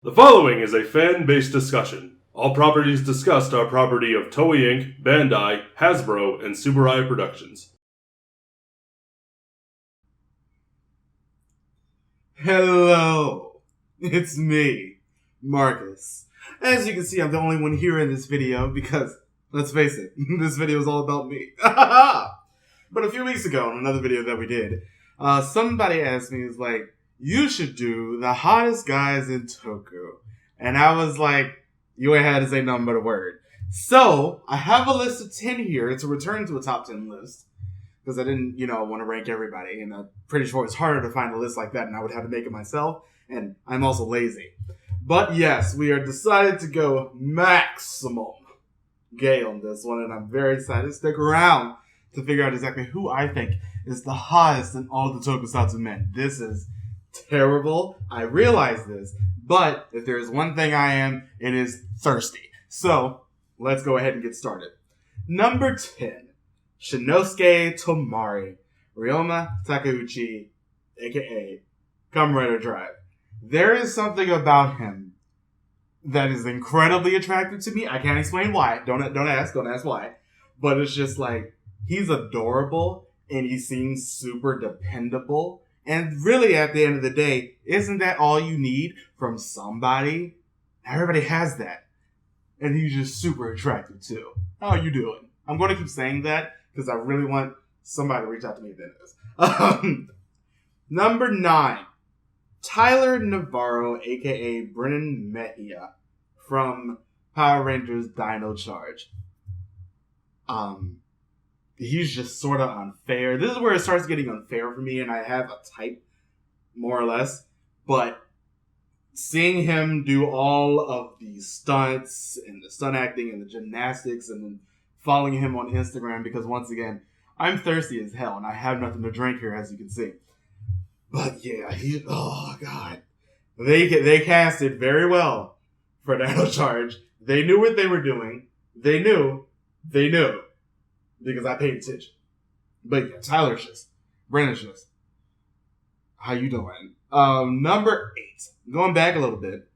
The following is a fan-based discussion. All properties discussed are property of Toei Inc., Bandai, Hasbro, and Subaru Productions. Hello, it's me, Marcus. As you can see, I'm the only one here in this video because, let's face it, this video is all about me. But a few weeks ago, in another video that we did, somebody asked me, you should do the hottest guys in Toku. And I was like, you ain't had to say nothing but a word. So, I have a list of 10 here. It's a return to a top 10 list. Because I didn't, want to rank everybody. And I'm pretty sure it's harder to find a list like that, and I would have to make it myself. And I'm also lazy. But yes, we are decided to go maximum gay on this one. And I'm very excited. Stick around to figure out exactly who I think is the hottest in all the Tokusatsu men. This is terrible. I realize this. But if there is one thing I am, it is thirsty. So, let's go ahead and get started. Number 10. Shinosuke Tomari, Ryoma Takeuchi, aka Kamen Rider Drive. There is something about him that is incredibly attractive to me. I can't explain why. Don't ask why. But it's just like, he's adorable and he seems super dependable. And really, at the end of the day, isn't that all you need from somebody? Everybody has that. And he's just super attractive too. How are you doing? I'm going to keep saying that because I really want somebody to reach out to me at the end of this. Number 9. Tyler Navarro, a.k.a. Brennan Mejia, from Power Rangers Dino Charge. He's just sort of unfair. This is where it starts getting unfair for me, and I have a type, more or less. But seeing him do all of the stunts, and the stunt acting, and the gymnastics, and then following him on Instagram, because once again, I'm thirsty as hell, and I have nothing to drink here, as you can see. But yeah, oh god. They cast it very well for Dino Charge. They knew what they were doing. They knew. Because I paid attention. But yeah, Tyler's just. Brennan's just. How you doing? Number 8. Going back a little bit.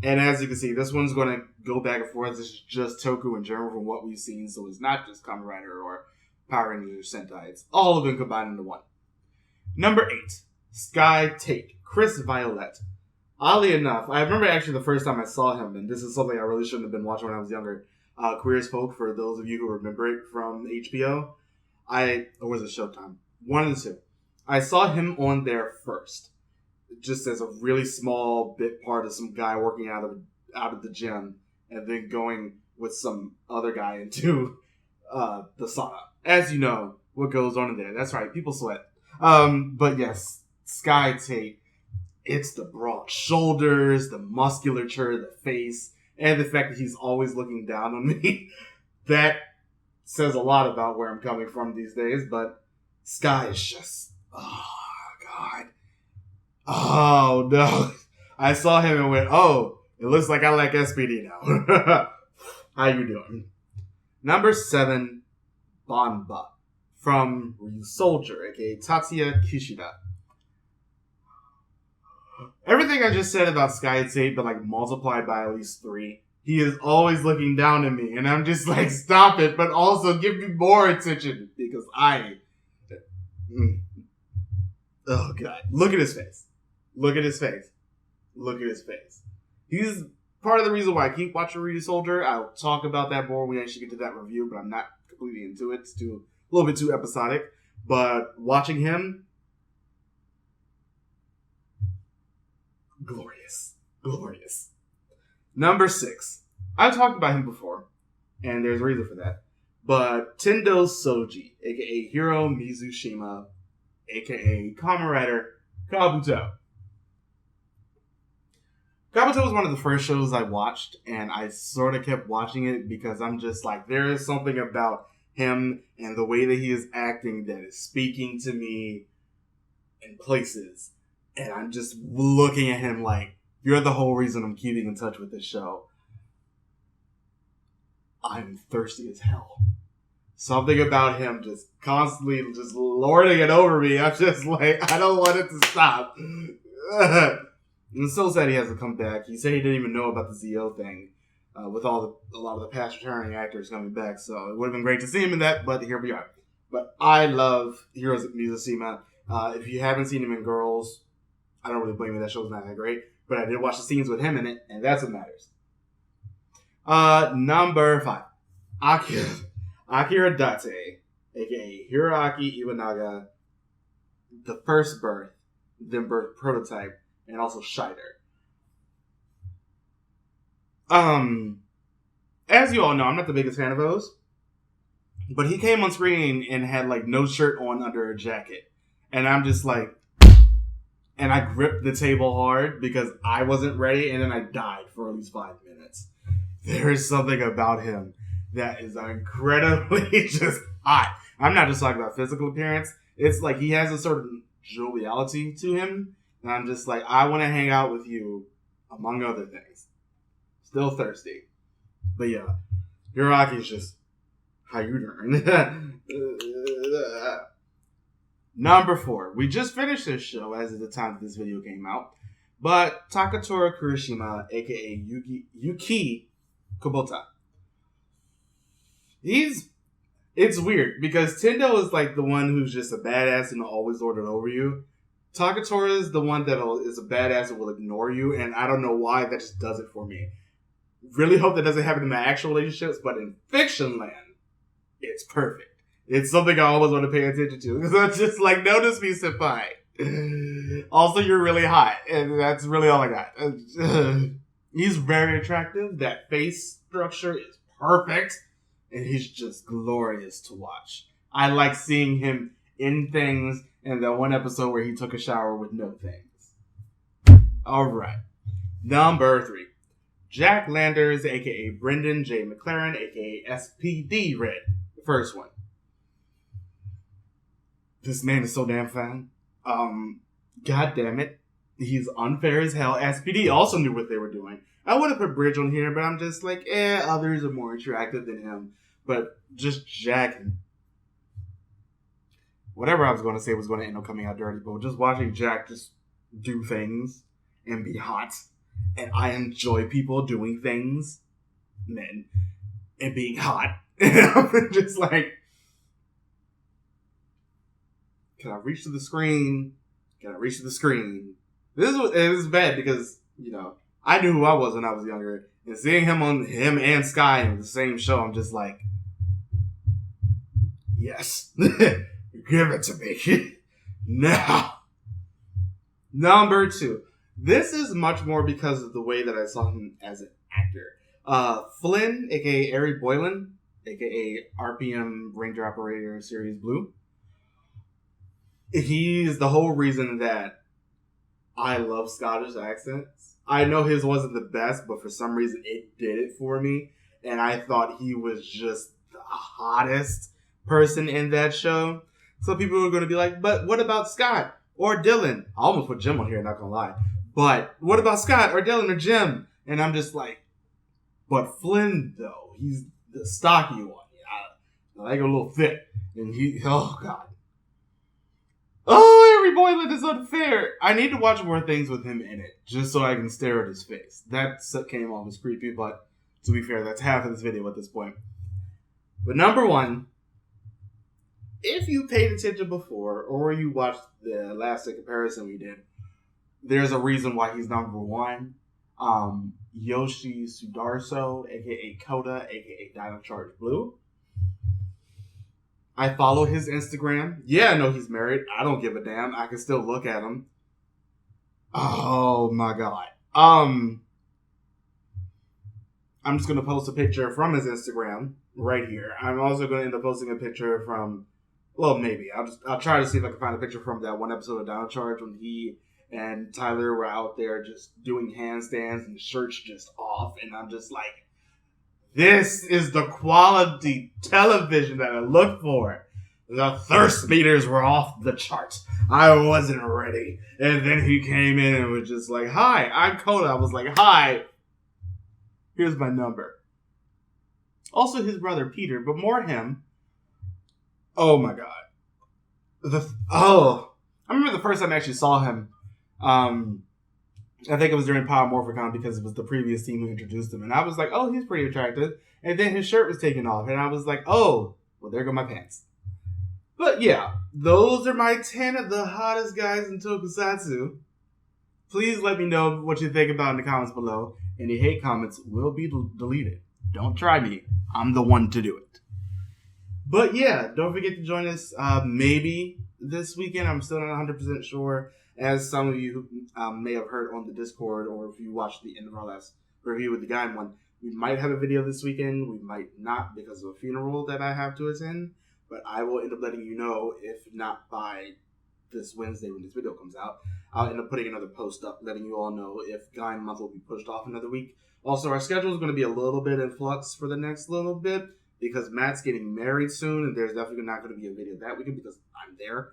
And as you can see, this one's going to go back and forth. This is just Toku in general from what we've seen. So it's not just Kamen Rider or Power Rangers or Sentai. It's all of them combined into one. Number 8. Sky Take. Chris Violet. Oddly enough, I remember actually the first time I saw him, and this is something I really shouldn't have been watching when I was younger. Queer as Folk, for those of you who remember it from HBO. Or was it Showtime? One of the two. I saw him on there first. Just as a really small bit part of some guy working out of the gym, and then going with some other guy into the sauna. As you know, what goes on in there. That's right, people sweat. But yes, Sky Take. It's the broad shoulders, the musculature, the face, and the fact that he's always looking down on me. That says a lot about where I'm coming from these days, but Sky is just, oh god. Oh no. I saw him and went, oh, it looks like I like SPD now. How you doing? Number 7, Banba, from Ryu Soldier, aka Tatsuya Kishida. Everything I just said about Sky Take, but like multiplied by at least 3. He is always looking down at me, and I'm just like, stop it, but also give me more attention, because oh god. Look at his face. Look at his face. Look at his face. He's part of the reason why I keep watching Ryu Soldier. I'll talk about that more when we actually get to that review, but I'm not completely into it. It's a little bit too episodic. But watching him, glorious. Glorious. Number 6. I've talked about him before, and there's a reason for that. But Tendo Soji, a.k.a. Hiro Mizushima, a.k.a. Kamen Rider Kabuto. Kabuto was one of the first shows I watched, and I sort of kept watching it because I'm just like, there is something about him and the way that he is acting that is speaking to me in places. And I'm just looking at him like, you're the whole reason I'm keeping in touch with this show. I'm thirsty as hell. Something about him just constantly just lording it over me. I'm just like, I don't want it to stop. And it's so sad he has to come back. He said he didn't even know about the ZO thing with a lot of the past returning actors coming back. So it would have been great to see him in that, but here we are. But I love Heroes of Mizusima. If you haven't seen him in Girls, I don't really blame you. That show's not that great. But I did watch the scenes with him in it, and that's what matters. Number 5. Akira Date, a.k.a. Hiroaki Iwanaga, the first birth, then birth prototype, and also Shider. As you all know, I'm not the biggest fan of those. But he came on screen and had like no shirt on under a jacket. And I'm just like, and I gripped the table hard because I wasn't ready, and then I died for at least 5 minutes. There is something about him that is incredibly just hot. I'm not just talking about physical appearance. It's like he has a certain joviality to him. And I'm just like, I want to hang out with you, among other things. Still thirsty. But yeah, Hiroaki is just, how you doing? Number 4. We just finished this show as of the time that this video came out. But Takatori Kurishima, a.k.a. Yuki Kubota. It's weird because Tendo is like the one who's just a badass and will always order over you. Takatori is the one that is a badass and will ignore you, and I don't know why, that just does it for me. Really hope that doesn't happen in my actual relationships, but in fiction land, it's perfect. It's something I always want to pay attention to because I'm just like, notice me, senpai. Also, you're really hot, and that's really all I got. He's very attractive. That face structure is perfect. And he's just glorious to watch. I like seeing him in things, and that one episode where he took a shower with no things. Alright. Number 3. Jack Landers, a.k.a. Brendan J. McLaren, a.k.a. SPD Red. The first one. This man is so damn fine. God damn it. He's unfair as hell. SPD also knew what they were doing. I would have put Bridge on here, but I'm just like, others are more attractive than him. But just Jack, whatever I was going to say was going to end up coming out dirty, but just watching Jack just do things and be hot. And I enjoy people doing things, men, and being hot. And I'm just like, can I reach to the screen? Can I reach to the screen? This is bad because, you know, I knew who I was when I was younger. And seeing him and Sky in the same show, I'm just like, yes. Give it to me. Now. Number 2. This is much more because of the way that I saw him as an actor. Flynn, a.k.a. Ari Boylan, a.k.a. RPM Ranger Operator Series Blue. He's the whole reason that I love Scottish accents. I know his wasn't the best, but for some reason it did it for me. And I thought he was just the hottest person in that show. So people are going to be like, but what about Scott or Dylan? I almost put Jim on here, not going to lie. But what about Scott or Dylan or Jim? And I'm just like, but Flynn, though, he's the stocky one. I like a little thick. And oh, God. Oh, Ari Boylan is unfair. I need to watch more things with him in it, just so I can stare at his face. That came off as creepy, but to be fair, that's half of this video at this point. But number 1, if you paid attention before, or you watched the last comparison we did, there's a reason why he's number 1. Yoshi Sudarso, a.k.a. Koda, a.k.a. Dino Charge Blue. I follow his Instagram. Yeah, I know he's married. I don't give a damn. I can still look at him. Oh my god. I'm just gonna post a picture from his Instagram right here. I'm also gonna end up posting a picture from, well, maybe I'll try to see if I can find a picture from that one episode of Dino Charge when he and Tyler were out there just doing handstands and shirts just off, and I'm just like, this is the quality television that I look for. The thirst meters were off the charts. I wasn't ready. And then he came in and was just like, hi, I'm Coda. I was like, hi. Here's my number. Also his brother Peter, but more him. Oh my god. I remember the first time I actually saw him. I think it was during Power Morphicon because it was the previous team who introduced him. And I was like, oh, he's pretty attractive. And then his shirt was taken off. And I was like, oh, well, there go my pants. But yeah, those are my 10 of the hottest guys in Tokusatsu. Please let me know what you think about in the comments below. Any hate comments will be deleted. Don't try me. I'm the one to do it. But yeah, don't forget to join us maybe this weekend. I'm still not 100% sure. As some of you may have heard on the Discord, or if you watched the end of our last review with the Gaim one, we might have a video this weekend. We might not because of a funeral that I have to attend. But I will end up letting you know, if not by this Wednesday when this video comes out. I'll end up putting another post up letting you all know if Gaim month will be pushed off another week. Also, our schedule is going to be a little bit in flux for the next little bit because Matt's getting married soon, and there's definitely not going to be a video that weekend because I'm there.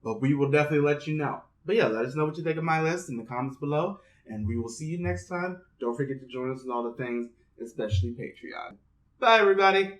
But we will definitely let you know. But yeah, let us know what you think of my list in the comments below, and we will see you next time. Don't forget to join us in all the things, especially Patreon. Bye, everybody.